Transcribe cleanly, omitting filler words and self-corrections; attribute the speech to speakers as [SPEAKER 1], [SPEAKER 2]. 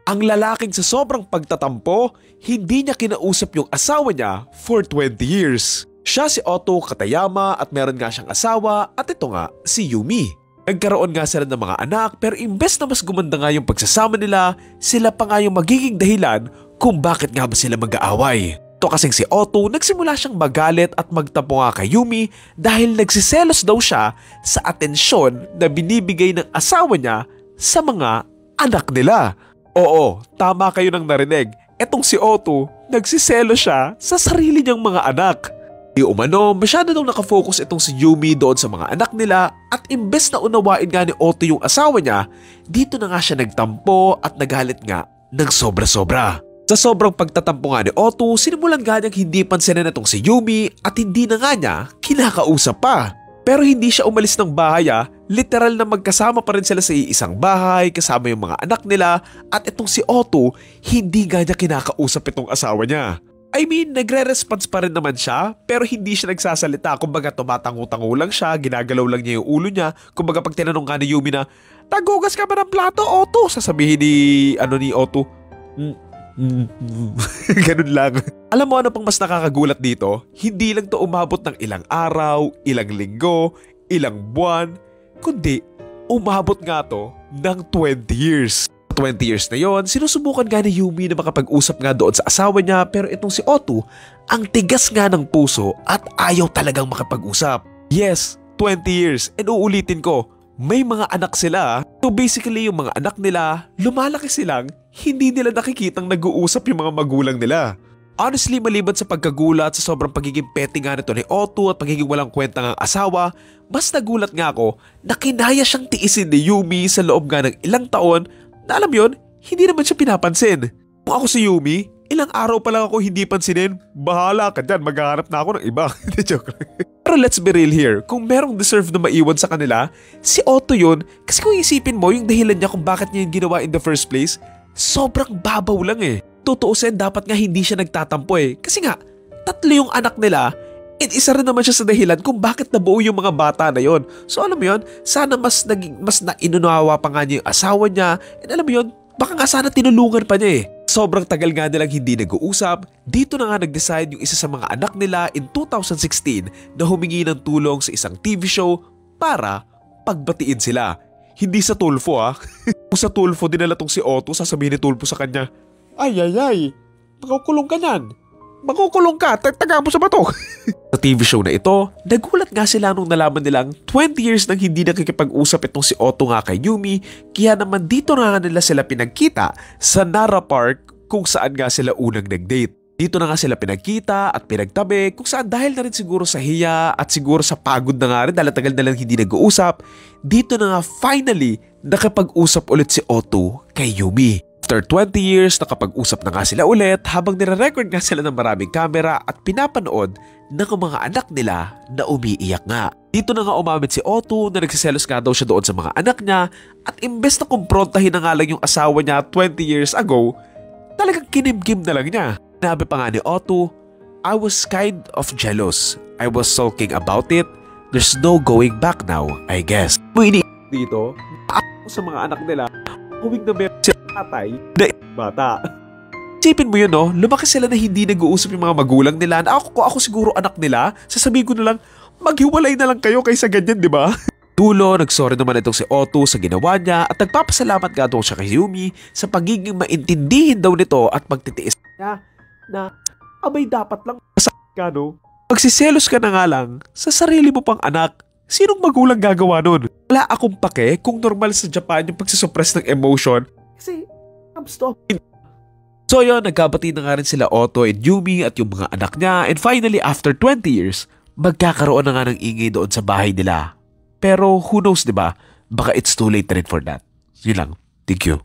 [SPEAKER 1] Ang lalaking sa sobrang pagtatampo, hindi niya kinausap yung asawa niya for 20 years. Siya si Otto Katayama at meron nga siyang asawa at ito nga si Yumi. Nagkaroon nga sila ng mga anak pero imbes na mas gumanda nga yung pagsasama nila, sila pa nga yung magiging dahilan kung bakit nga ba sila mag-aaway. Ito kasing si Otto nagsimula siyang magalit at magtampo nga kay Yumi dahil nagsiselos daw siya sa atensyon na binibigay ng asawa niya sa mga anak nila. Oo, tama kayo nang narinig. Etong si Otto, nagsiselo siya sa sarili niyang mga anak. Di umano, masyado daw nakafocus itong si Yumi doon sa mga anak nila at imbes na unawain nga ni Otto yung asawa niya, dito na nga siya nagtampo at nagalit nga ng sobra-sobra. Sa sobrang pagtatampo nga ni Otto, sinimulan nga niyang hindi pansinin itong si Yumi at hindi na nga niya kinakausap pa. Pero hindi siya umalis ng bahay literal na magkasama pa rin sila sa iisang bahay kasama yung mga anak nila at itong si Otto hindi nga niya kinakausap itong asawa niya. I mean, nagre-response pa rin naman siya pero hindi siya nagsasalita. Kumbaga tumatango-tango lang siya, ginagalaw lang niya yung ulo niya. Kumbaga pag tinanong nga ni Yumi na, "Tagugas ka ba ng plato, Otto?" Sasabihin ni Otto, ganun lang. Alam mo ano pang mas nakakagulat dito? Hindi lang to umabot ng ilang araw, ilang linggo, ilang buwan, kundi umabot nga to ng 20 years. 20 years na yon, sinusubukan nga ni Yumi na makapag-usap nga doon sa asawa niya pero itong si Otto, ang tigas nga ng puso at ayaw talagang makapag-usap. Yes, 20 years and uulitin ko, may mga anak sila. So basically yung mga anak nila, lumalaki silang hindi nila nakikitang nag-uusap yung mga magulang nila. Honestly, maliban sa pagkagulat sa sobrang pagiging petty nga nito ni Otto at pagiging walang kwenta ng asawa, mas nagulat nga ako na kinaya siyang tiisin ni Yumi sa loob nga ng ilang taon na alam yon, hindi naman siya pinapansin. Kung ako si Yumi, ilang araw pa lang ako hindi pansinin, bahala ka dyan, maghahanap na ako ng iba. Joke lang. Pero let's be real here, kung merong deserve na maiwan sa kanila, si Otto yun. Kasi kung isipin mo yung dahilan niya kung bakit niya yung ginawa in the first place, sobrang babaw lang eh. Tutuusin, dapat nga hindi siya nagtatampo eh. Kasi nga, 3 yung anak nila, and isa rin naman siya sa dahilan kung bakit nabuo yung mga bata na yon. So alam mo yun, sana mas nainunawa pa nga niya yung asawa niya, and alam mo yun, baka nga sana tinulungan pa niya eh. Sobrang tagal nga nilang hindi nag-uusap, dito na nga nag-decide yung isa sa mga anak nila in 2016 na humingi ng tulong sa isang TV show para pagbatiin sila. Hindi sa Tulfo Kung sa Tulfo dinala tong si Otto, sasabihin ni Tulfo sa kanya, "Ay, makukulong ka niyan. Makukulong ka, taga mo sa bato." Sa TV show na ito, nagulat nga sila nung nalaman nilang 20 years nang hindi nakikipag-usap itong si Otto nga kay Yumi, kaya naman dito na nga nila sila pinagkita sa Nara Park kung saan nga sila unang nag-date. Dito na nga sila pinagkita at pinagtabi kung saan dahil na rin siguro sa hiya at siguro sa pagod na nga rin dahil tagal na lang hindi nag-uusap, dito na nga finally nakapag-usap ulit si Otto kay Yumi. After 20 years, nakapag-usap na nga sila ulit habang nire-record nga sila ng maraming kamera at pinapanood ng mga anak nila na umiiyak nga. Dito na nga umamin si Otto na nagsiselos nga daw siya doon sa mga anak niya at imbes na kumprontahin na nga lang yung asawa niya 20 years ago, talagang kinimkim na lang niya. Sinabi pa nga ni Otto, "I was kind of jealous. I was sulking about it. There's no going back now, I guess." May dito, ako sa mga anak nila, huwag na meron si tatay na bata. Isipin mo yun lumaki sila na hindi nag-uusap yung mga magulang nila. Ako siguro anak nila, sasabihin ko na lang, maghiwalay na lang kayo kaysa ganyan, di ba? Dulo, nagsorry naman itong si Otto sa ginawa niya at nagpapasalamat nga daw siya kay Yumi sa pagiging maintindihin daw nito at pagtitiis niya na abay dapat lang ka Magsiselos ka na nga lang sa sarili mo pang anak. Sinong magulang gagawa nun? Wala akong pake kung normal sa Japan yung pagsisuppress ng emotion. Kasi, so yun, nagkabati na nga rin sila Otto and Yumi at yung mga anak niya. And finally, after 20 years, magkakaroon na nga ng ingay doon sa bahay nila. Pero who knows, diba? Baka it's too late rin for that. Yun lang. Thank you.